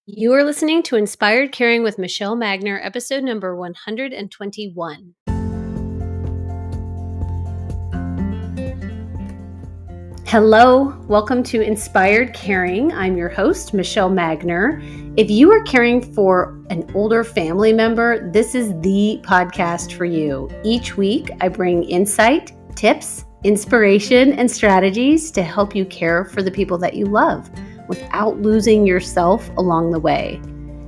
You are listening to Inspired Caring with Michelle Magner, episode number 121. Hello, welcome to Inspired Caring. I'm your host, Michelle Magner. If you are caring for an older family member, this is the podcast for you. Each week, I bring insight, tips, inspiration, and strategies to help you care for the people that you love without losing yourself along the way.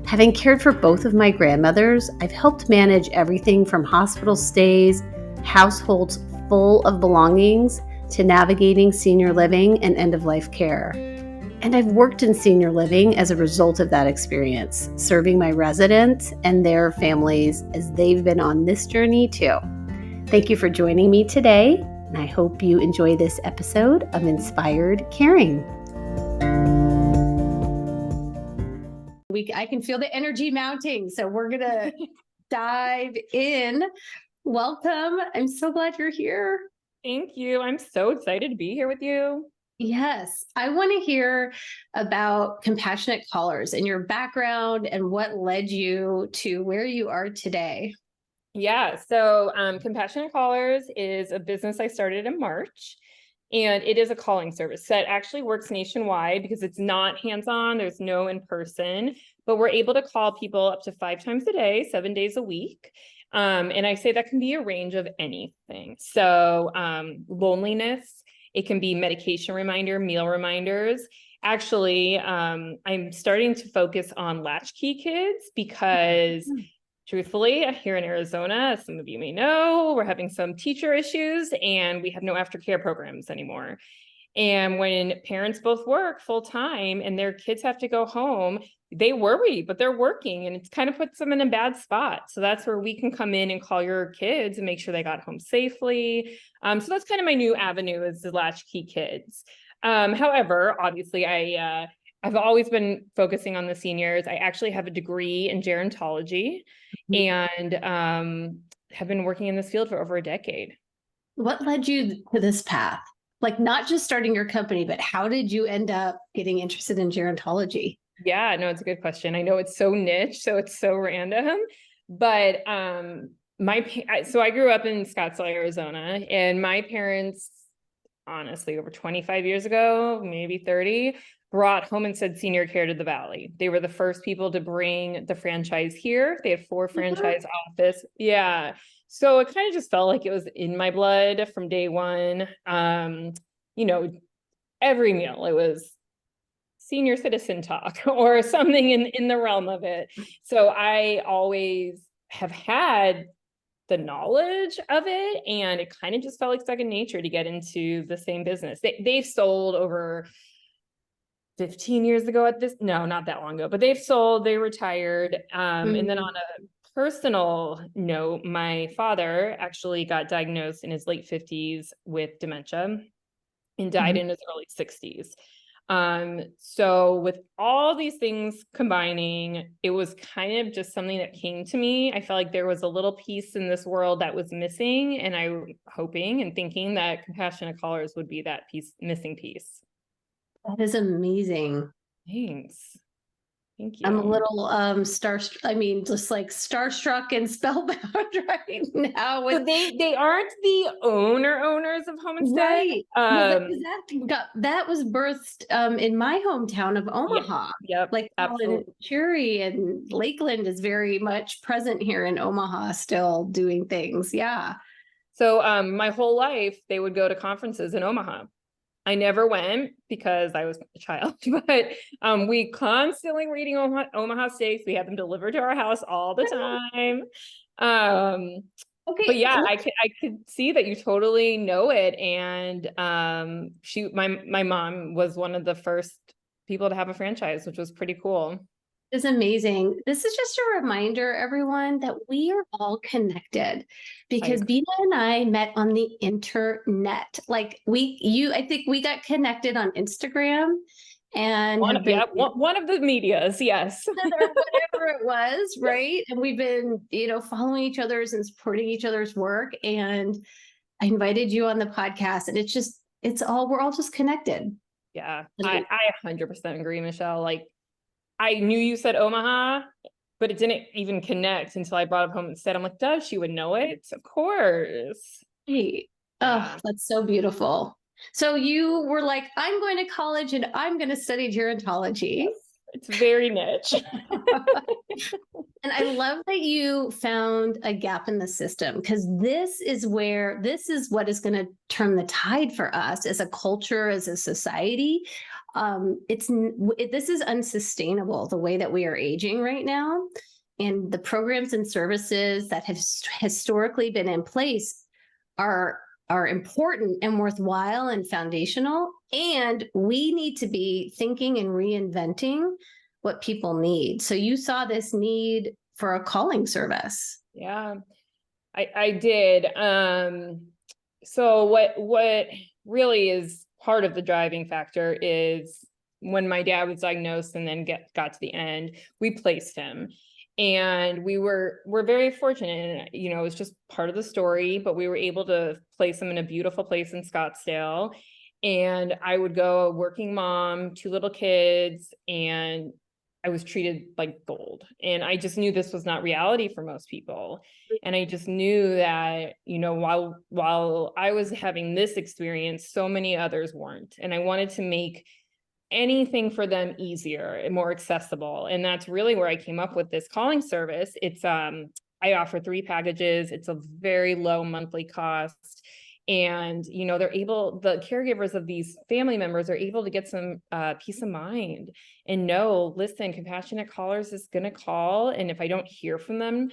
Having cared for both of my grandmothers, I've helped manage everything from hospital stays, households full of belongings, to navigating senior living and end-of-life care. And I've worked in senior living as a result of that experience, serving my residents and their families as they've been on this journey too. Thank you for joining me today, and I hope you enjoy this episode of Inspired Caring. I can feel the energy mounting, so we're going to dive in. Welcome. I'm so glad you're here. Thank you. I'm so excited to be here with you. Yes, I want to hear about Compassionate Callers and your background and what led you to where you are today. Yeah, so Compassionate Callers is a business I started in March, and it is a calling service that actually works nationwide because it's not hands-on, there's no in-person, but we're able to call people up to 5 times a day, 7 days a week. And I say that can be a range of anything. So loneliness, it can be medication reminder, meal reminders. Actually, I'm starting to focus on latchkey kids because truthfully, here in Arizona, as some of you may know, we're having some teacher issues and we have no aftercare programs anymore. And when parents both work full time and their kids have to go home, they worry, but they're working and it kind of puts them in a bad spot. So that's where we can come in and call your kids and make sure they got home safely. So that's kind of my new avenue is the latchkey kids. However, obviously I've always been focusing on the seniors. I actually have a degree in gerontology and have been working in this field for over a decade. What led you to this path? Like not just starting your company, but how did you end up getting interested in gerontology? Yeah, no, it's a good question. I know it's so niche, so it's so random, but so I grew up in Scottsdale, Arizona, and my parents, honestly, over 25 years ago, maybe 30, brought home and said senior care to the Valley. They were the first people to bring the franchise here. They had 4 franchise offices. Yeah. So it kind of just felt like it was in my blood from day one. Every meal, it was senior citizen talk or something in the realm of it. So I always have had the knowledge of it, and it kind of just felt like second nature to get into the same business. They've sold over 15 years ago at this, no, not that long ago, but they retired. And then on a personal note, my father actually got diagnosed in his late 50s with dementia and died in his early 60s. So with all these things combining, it was kind of just something that came to me. I felt like there was a little piece in this world that was missing, and I'm hoping and thinking that Compassionate Callers would be that missing piece. That is amazing. Thanks. Thank you. I'm a little just like starstruck and spellbound right now. So they aren't the owners of Homestead. Right. That was birthed in my hometown of Omaha. Yep. Like Cherry and Lakeland is very much present here in Omaha, still doing things. Yeah. So my whole life they would go to conferences in Omaha. I never went because I was a child, but we constantly were eating Omaha steaks. We had them delivered to our house all the time. Okay. But yeah, I could see that you totally know it. And my mom was one of the first people to have a franchise, which was pretty cool. Is amazing. This is just a reminder, everyone, that we are all connected because Bina and I met on the internet. Like I think we got connected on Instagram and one of the medias, yes. Whatever it was, right? And we've been, following each other's and supporting each other's work. And I invited you on the podcast, and we're all just connected. Yeah, I 100% agree, Michelle. Like I knew you said Omaha, but it didn't even connect until I brought it home instead. I'm like, does she would know it? Of course. Hey, oh, Yeah. that's so beautiful. So you were like, I'm going to college and I'm going to study gerontology. It's very niche. And I love that you found a gap in the system, because this is what is going to turn the tide for us as a culture, as a society. This is unsustainable, the way that we are aging right now. And the programs and services that have historically been in place are important and worthwhile and foundational. And we need to be thinking and reinventing what people need. So you saw this need for a calling service. Yeah, I did. So what really is part of the driving factor is when my dad was diagnosed and then got to the end, we placed him. And we're very fortunate, and you know, it's just part of the story, but we were able to place him in a beautiful place in Scottsdale. And I would go, a working mom, 2 little kids, and I was treated like gold. And I just knew this was not reality for most people. And I just knew that, you know, while I was having this experience, so many others weren't. And I wanted to make anything for them easier and more accessible. And that's really where I came up with this calling service. It's I offer 3 packages. It's a very low monthly cost. And, you know, the caregivers of these family members are able to get some peace of mind and know, listen, compassionate callers is going to call. And if I don't hear from them,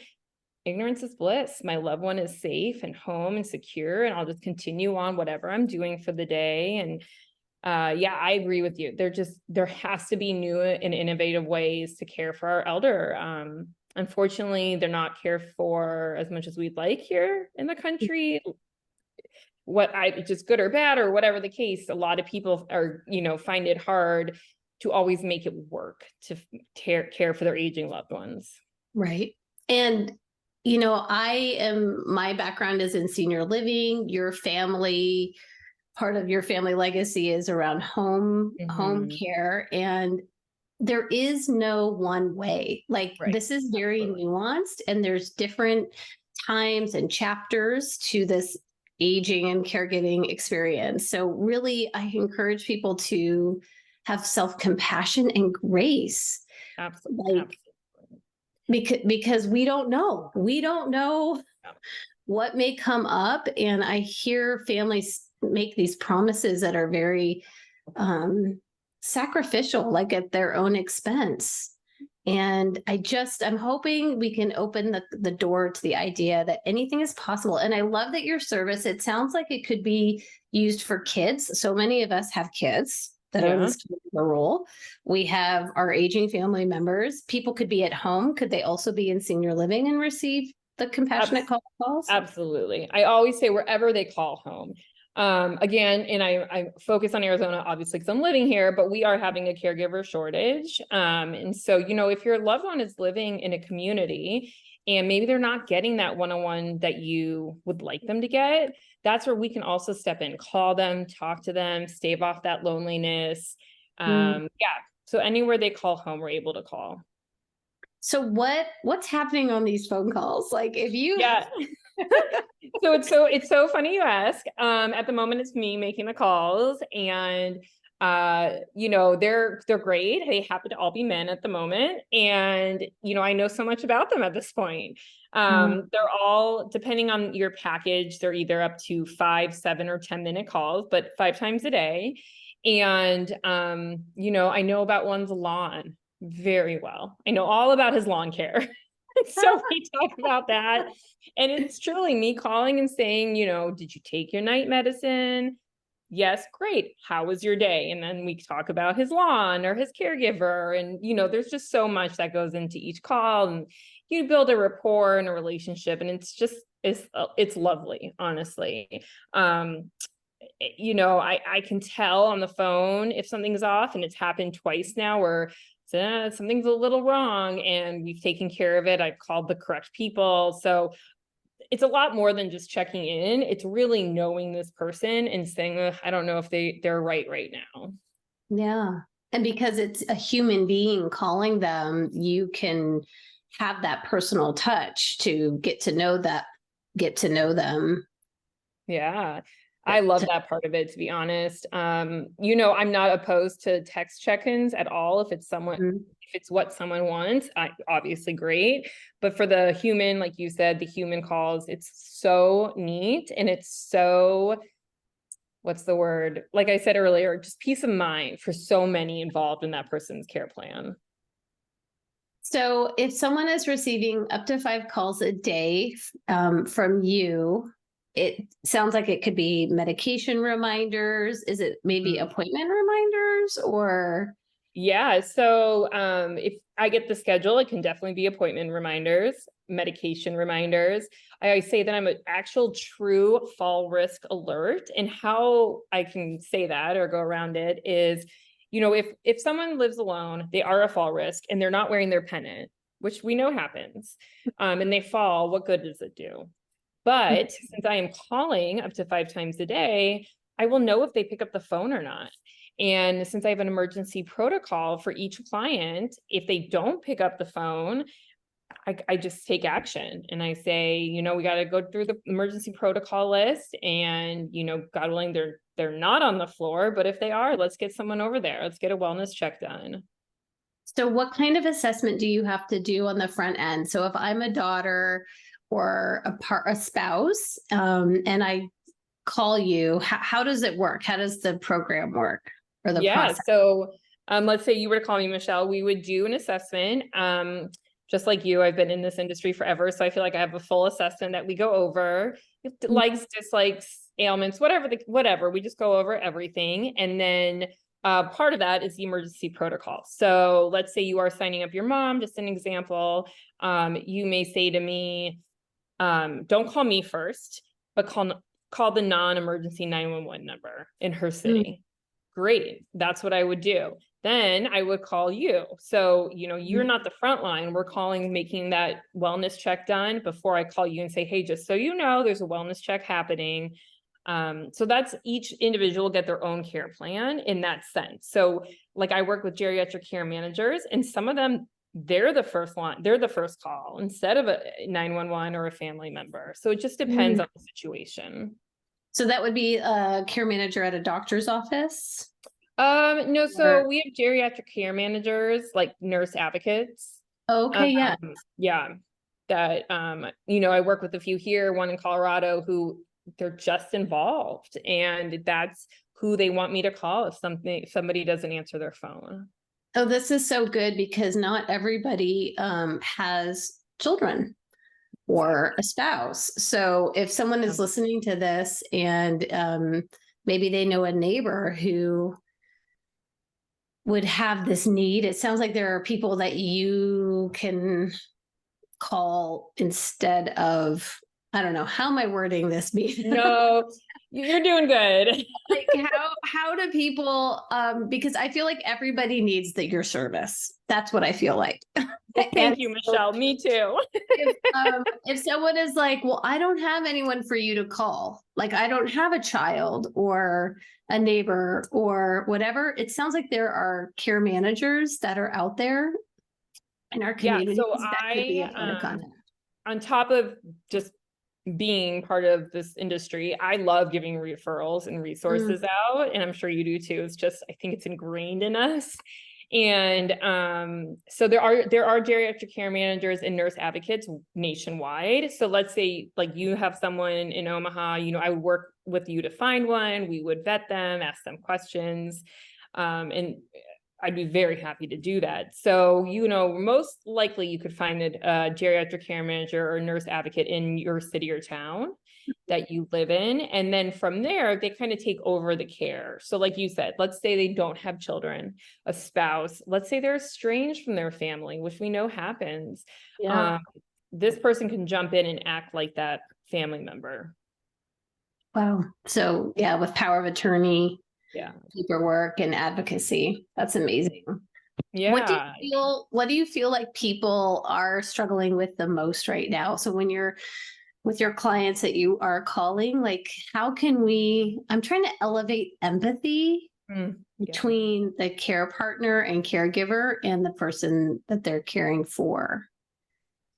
ignorance is bliss. My loved one is safe and home and secure, and I'll just continue on whatever I'm doing for the day. And yeah, I agree with you. There has to be new and innovative ways to care for our elder. Unfortunately, they're not cared for as much as we'd like here in the country. Just good or bad or whatever the case, a lot of people are, you know, find it hard to always make it work to care for their aging loved ones. Right. And, you know, my background is in senior living. Part of your family legacy is around home care. And there is no one way. Like, Right. this is very nuanced, and there's different times and chapters to this aging and caregiving experience. So really, I encourage people to have self-compassion and grace. Absolutely. Like, because we don't know what may come up. And I hear families make these promises that are very sacrificial, like at their own expense. And I'm hoping we can open the door to the idea that anything is possible. And I love that your service, it sounds like it could be used for kids. So many of us have kids that are in this role. We have our aging family members. People could be at home. Could they also be in senior living and receive the compassionate calls? Absolutely. I always say wherever they call home. Again, and I focus on Arizona, obviously, because I'm living here, but we are having a caregiver shortage. And so, you know, if your loved one is living in a community and maybe they're not getting that one-on-one that you would like them to get, that's where we can also step in, call them, talk to them, stave off that loneliness. Yeah. So anywhere they call home, we're able to call. So what's happening on these phone calls? Like, if you So it's so funny you ask. At the moment it's me making the calls, and you know, they're great. They happen to all be men at the moment, and you know, I know so much about them at this point. They're all, depending on your package, they're either up to 5, 7, or 10-minute calls, but 5 times a day. And you know, I know about one's lawn very well. I know all about his lawn care. So we talk about that. And it's truly me calling and saying, you know, did you take your night medicine? Yes, great. How was your day? And then we talk about his lawn or his caregiver. And, you know, there's just so much that goes into each call, and you build a rapport and a relationship. And it's lovely, honestly. You know, I can tell on the phone if something's off, and it's happened twice now where something's a little wrong and we've taken care of it. I've called the correct people. So it's a lot more than just checking in. It's really knowing this person and saying, I don't know if they're right now. Yeah. And because it's a human being calling them, you can have that personal touch to get to know them. Yeah. I love that part of it, to be honest. You know, I'm not opposed to text check-ins at all. If it's what someone wants, obviously great. But for the human, like you said, the human calls, it's so neat, and it's so, what's the word? Like I said earlier, just peace of mind for so many involved in that person's care plan. So if someone is receiving up to 5 calls a day from you, it sounds like it could be medication reminders. Is it maybe appointment reminders or? Yeah, so if I get the schedule, it can definitely be appointment reminders, medication reminders. I always say that I'm an actual true fall risk alert. And how I can say that or go around it is, you know, if someone lives alone, they are a fall risk and they're not wearing their pennant, which we know happens, and they fall, what good does it do? But since I am calling up to 5 times a day, I will know if they pick up the phone or not. And since I have an emergency protocol for each client, if they don't pick up the phone, I just take action and I say, you know, we got to go through the emergency protocol list, and, you know, God willing, they're not on the floor, but if they are, let's get someone over there. Let's get a wellness check done. So what kind of assessment do you have to do on the front end? So if I'm a daughter or a spouse, and I call you, how does it work? How does the program work or the process? So let's say you were to call me, Michelle, we would do an assessment. Just like you, I've been in this industry forever, so I feel like I have a full assessment that we go over, likes, dislikes, ailments, whatever. We just go over everything, and then part of that is the emergency protocol. So let's say you are signing up your mom, just an example. You may say to me, don't call me first, but call the non-emergency 911 number in her city. Great. That's what I would do. Then I would call you. So, you know, you're not the front line. We're calling, making that wellness check done before I call you and say, hey, just so you know, there's a wellness check happening. So that's, each individual get their own care plan in that sense. So like I work with geriatric care managers, and some of them, they're the first line, they're the first call instead of a 911 or a family member. So it just depends on the situation. So that would be a care manager at a doctor's office? No, so we have geriatric care managers, like nurse advocates. Okay, yeah. Yeah. That, you know, I work with a few here, one in Colorado, who they're just involved, and that's who they want me to call if somebody doesn't answer their phone. Oh, this is so good because not everybody has children or a spouse. So if someone is listening to this and maybe they know a neighbor who would have this need, it sounds like there are people that you can call instead of, I don't know, how am I wording this? No, you're doing good. Like how do people, because I feel like everybody needs your service. That's what I feel like. Well, thank you, Michelle. Me too. If someone is like, well, I don't have anyone for you to call, like I don't have a child or a neighbor or whatever, it sounds like there are care managers that are out there in our community. So on top of just being part of this industry, I love giving referrals and resources out, and I'm sure you do too. It's just, I think it's ingrained in us. And so there are geriatric care managers and nurse advocates nationwide. So let's say like you have someone in Omaha, you know, I would work with you to find one. We would vet them, ask them questions, and I'd be very happy to do that. So, you know, most likely you could find a geriatric care manager or nurse advocate in your city or town that you live in. And then from there, they kind of take over the care. So like you said, let's say they don't have children, a spouse, let's say they're estranged from their family, which we know happens. Yeah. This person can jump in and act like that family member. Wow. So yeah, with power of attorney, yeah, paperwork and advocacy. That's amazing. Yeah. What do you feel like people are struggling with the most right now? So when you're with your clients that you are calling, like how can I'm trying to elevate empathy Yeah. between the care partner and caregiver and the person that they're caring for.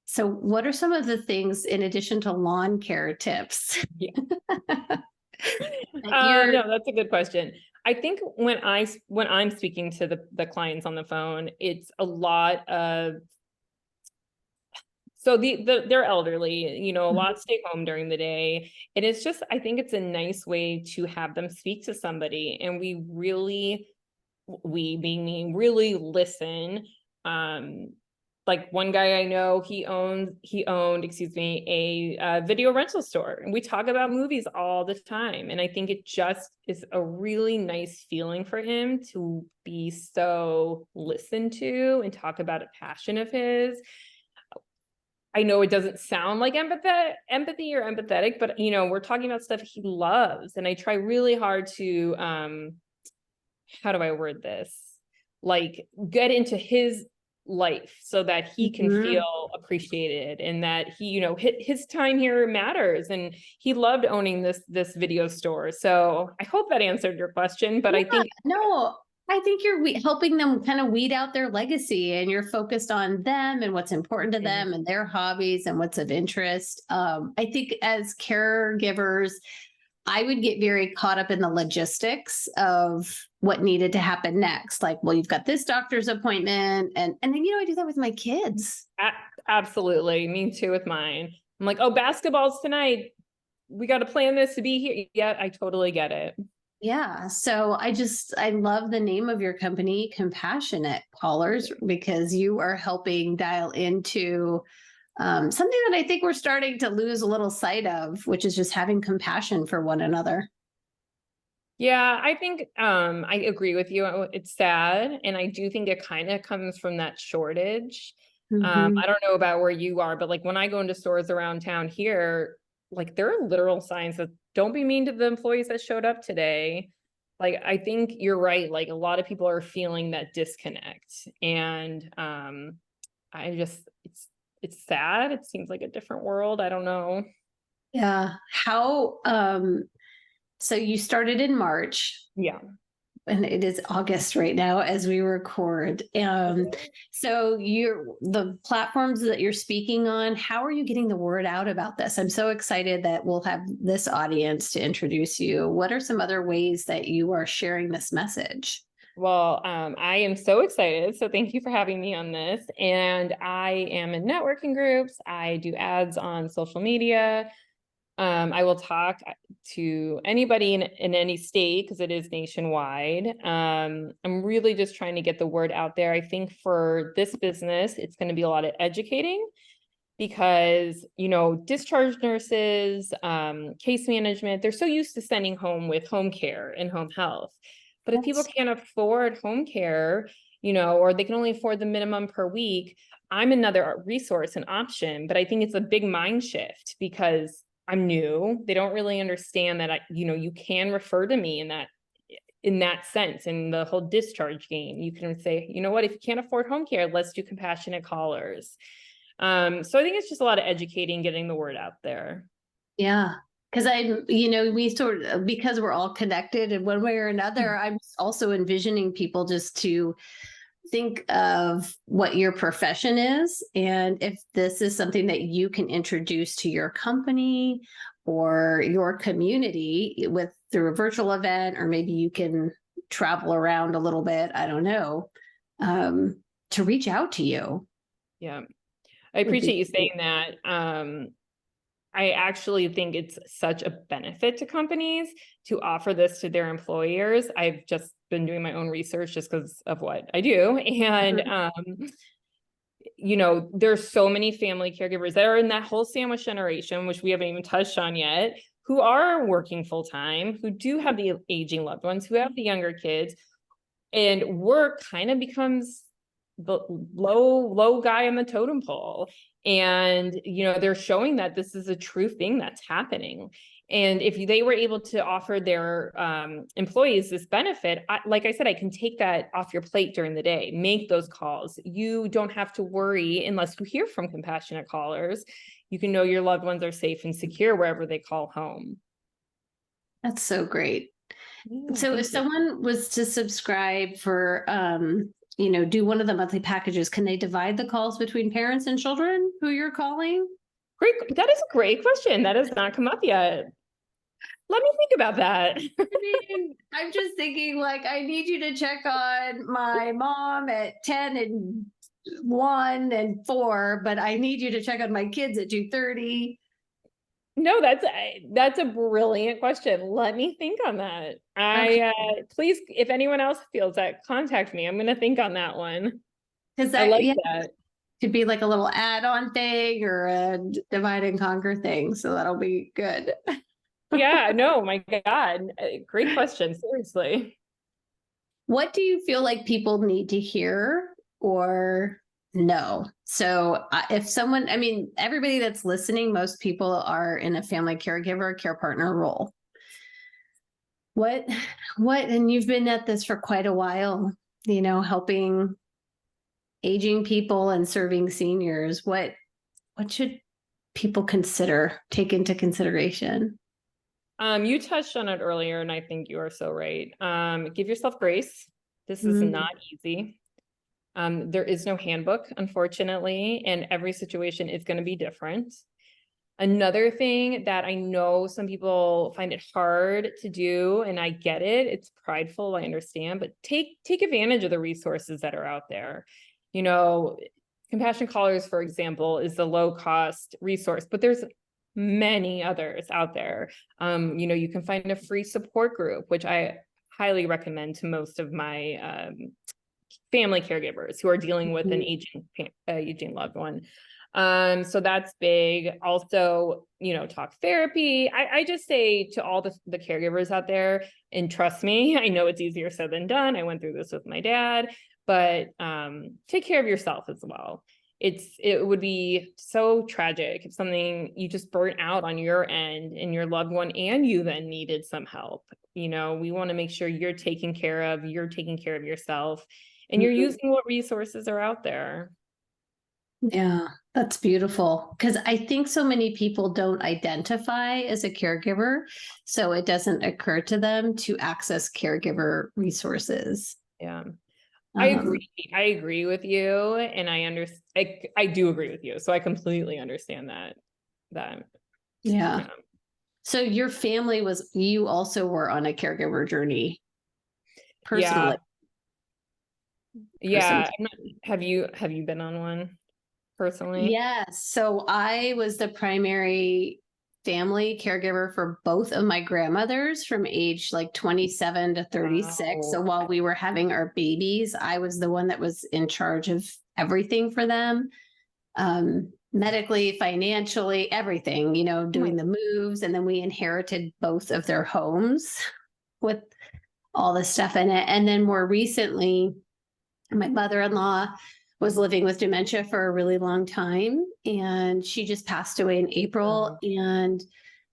So, what are some of the things in addition to lawn care tips Yeah. that you're? No, that's a good question. I think when I'm speaking to the clients on the phone, it's a lot of, so they're elderly, you know, a lot stay home during the day. And it's just, I think it's a nice way to have them speak to somebody, and we being me, really listen. Like one guy I know, he owned, excuse me, a video rental store, and we talk about movies all the time. And I think it just is a really nice feeling for him to be so listened to and talk about a passion of his. I know it doesn't sound like empathy or empathetic, but you know, we're talking about stuff he loves. And I try really hard to, how do I word this? Like get into his life so that he can Mhm. feel appreciated, and that he, you know, his time here matters. And he loved owning this video store. So I hope that answered your question, but Yeah, I think, no, I think you're helping them kind of weed out their legacy, and you're focused on them and what's important to them and their hobbies and what's of interest. I think as caregivers, I would get very caught up in the logistics of what needed to happen next. Like, well, you've got this doctor's appointment, and then I do that with my kids. absolutely, me too with mine. I'm like, oh, basketball's tonight. We got to plan this to be here. Yeah, I totally get it. Yeah. So I love the name of your company, Compassionate Callers, because you are helping dial into something that I think we're starting to lose a little sight of, which is just having compassion for one another. Yeah, I think I agree with you. It's sad, and I do think it kind of comes from that shortage. Hmm. I don't know about where you are, but like when I go into stores around town here, like there are literal signs that don't be mean to the employees that showed up today. Like I think you're right. Like a lot of people are feeling that disconnect, and I just it's sad. It seems like a different world. I don't know. Yeah. How, so you started in March, Yeah. and it is August right now as we record. So the platforms that you're speaking on, how are you getting the word out about this? I'm so excited that we'll have this audience to introduce you. What are some other ways that you are sharing this message? Well, I am so excited. So thank you for having me on this. And I am in networking groups. I do ads on social media. I will talk to anybody in any state because it is nationwide. I'm really just trying to get the word out there. I think for this business, it's going to be a lot of educating because, you know, discharge nurses, case management, they're so used to sending home with home care and home health. But if people That's can't afford home care, you know, or they can only afford the minimum per week, I'm another resource and option. But I think it's a big mind shift because I'm new. They don't really understand that you know, you can refer to me in that sense, in the whole discharge game. You can say, you know what, if you can't afford home care, let's do compassionate callers. So I think it's just a lot of educating, getting the word out there. Yeah. Because we sort of, because we're all connected in one way or another, I'm also envisioning people just to think of what your profession is, and if this is something that you can introduce to your company or your community with through a virtual event, or maybe you can travel around a little bit, I don't know, to reach out to you Yeah. I would be appreciate you saying great. that. I actually think it's such a benefit to companies to offer this to their employers. I've just been doing my own research just because of what I do. And Mhm. you know, there's so many family caregivers that are in that whole sandwich generation, which we haven't even touched on yet, who are working full time, who do have the aging loved ones, who have the younger kids, and work kind of becomes the low guy on the totem pole. And you know, they're showing that this is a true thing that's happening. And if they were able to offer their employees this benefit, like I said, I can take that off your plate during the day, make those calls. You don't have to worry unless you hear from compassionate callers. You can know your loved ones are safe and secure wherever they call home. That's so great. Yeah, So if thank you. someone was to subscribe for, do one of the monthly packages, can they divide the calls between parents and children who you're calling? Great. That is a great question. That has not come up yet. Let me think about that. I'm just thinking, like, I need you to check on my mom at 10 and 1 and 4, but I need you to check on my kids at 2:30. No, that's a brilliant question. Let me think on that. Okay. Please, if anyone else feels that, contact me. I'm going to think on that one. Because I that, like yeah, that. could be like a little add-on thing or a divide and conquer thing. So that'll be good. Yeah, no, my God. Great question. Seriously. What do you feel like people need to hear or know? So, if someone, I mean, everybody that's listening, most people are in a family caregiver, care partner role. What, and you've been at this for quite a while, helping aging people and serving seniors. What should people take into consideration? You touched on it earlier, and I think you are so right. Give yourself grace. This is Mm. not easy. There is no handbook, unfortunately, and every situation is going to be different. Another thing that I know some people find it hard to do, and I get it, it's prideful, I understand, but take advantage of the resources that are out there. Compassion Callers, for example, is the low cost resource, but there's many others out there. You can find a free support group, which I highly recommend to most of my family caregivers who are dealing with an aging loved one. So that's big. Also, talk therapy. I just say to all the caregivers out there, and trust me, I know it's easier said than done. I went through this with my dad, but take care of yourself as well. It would be so tragic if something you just burnt out on your end and your loved one and you then needed some help. We want to make sure you're taking care of yourself, and you're using what resources are out there. Yeah, that's beautiful. Because I think so many people don't identify as a caregiver. So it doesn't occur to them to access caregiver resources. Yeah. I Um, agree. I agree with you, and I do agree with you. So I completely understand that. yeah. Yeah. So you also were on a caregiver journey Yeah. personally for some Yeah. Have you been on one personally? Yes. So I was the primary family caregiver for both of my grandmothers from age like 27 to 36. So Wow. while we were having our babies, I was the one that was in charge of everything for them, medically, financially, everything, doing the moves. And then we inherited both of their homes with all the stuff in it. And then more recently, my mother-in-law was living with dementia for a really long time, and she just passed away in April. Wow. And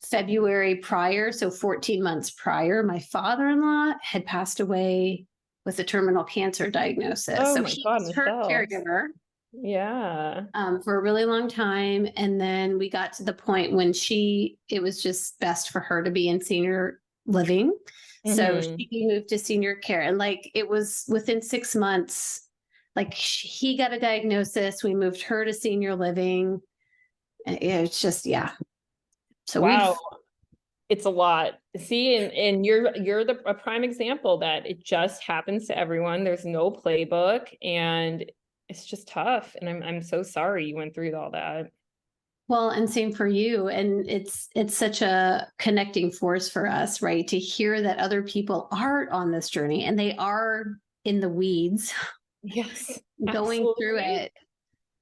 February prior, so 14 months prior, my father-in-law had passed away with a terminal cancer diagnosis. Oh So my he God, was her Michelle. caregiver Yeah. for a really long time. And then we got to the point when it was just best for her to be in senior living. So Mm-hmm. she moved to senior care. And like it was within 6 months, like he got a diagnosis. We moved her to senior living. It's just, yeah. So Wow. It's a lot. See, and you're a prime example that it just happens to everyone. There's no playbook, and it's just tough. And I'm so sorry you went through all that. well, and same for you. And it's such a connecting force for us, right? To hear that other people are on this journey and they are in the weeds Yes, going through absolutely. it.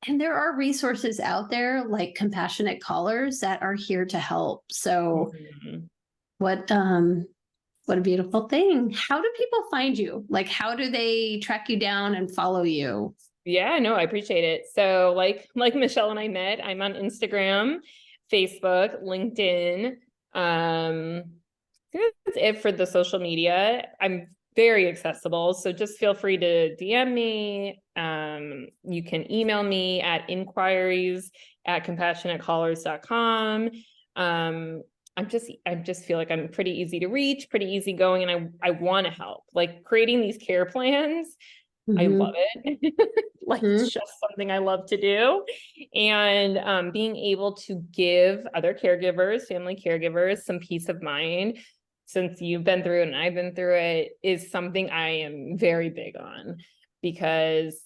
And there are resources out there like compassionate callers that are here to help. So Mhm. what what a beautiful thing. How do people find you? Like how do they track you down and follow you? Yeah, no, I appreciate it. So like Michelle and I met, I'm on Instagram, Facebook, LinkedIn. I think that's it for the social media. I'm very accessible, so just feel free to DM me. You can email me at inquiries@compassionatecallers.com. I just feel like I'm pretty easy to reach, pretty easygoing, and I want to help. Like creating these care plans, I love it. Like it's just something I love to do. And being able to give other caregivers, family caregivers, some peace of mind, since you've been through it and I've been through it, is something I am very big on, because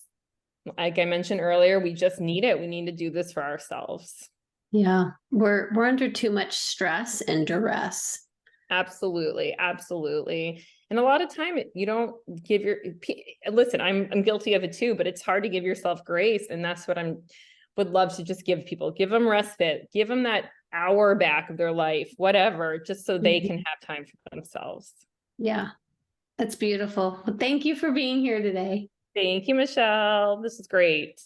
like I mentioned earlier, we just need it. We need to do this for ourselves. Yeah, we're under too much stress and duress. Absolutely, absolutely. And a lot of time you don't give listen, I'm guilty of it too, but it's hard to give yourself grace. And that's what I'm would love to just give people, give them respite, give them that hour back of their life, whatever, just so they can have time for themselves. Yeah, that's beautiful. Well, thank you for being here today. Thank you, Michelle. This is great.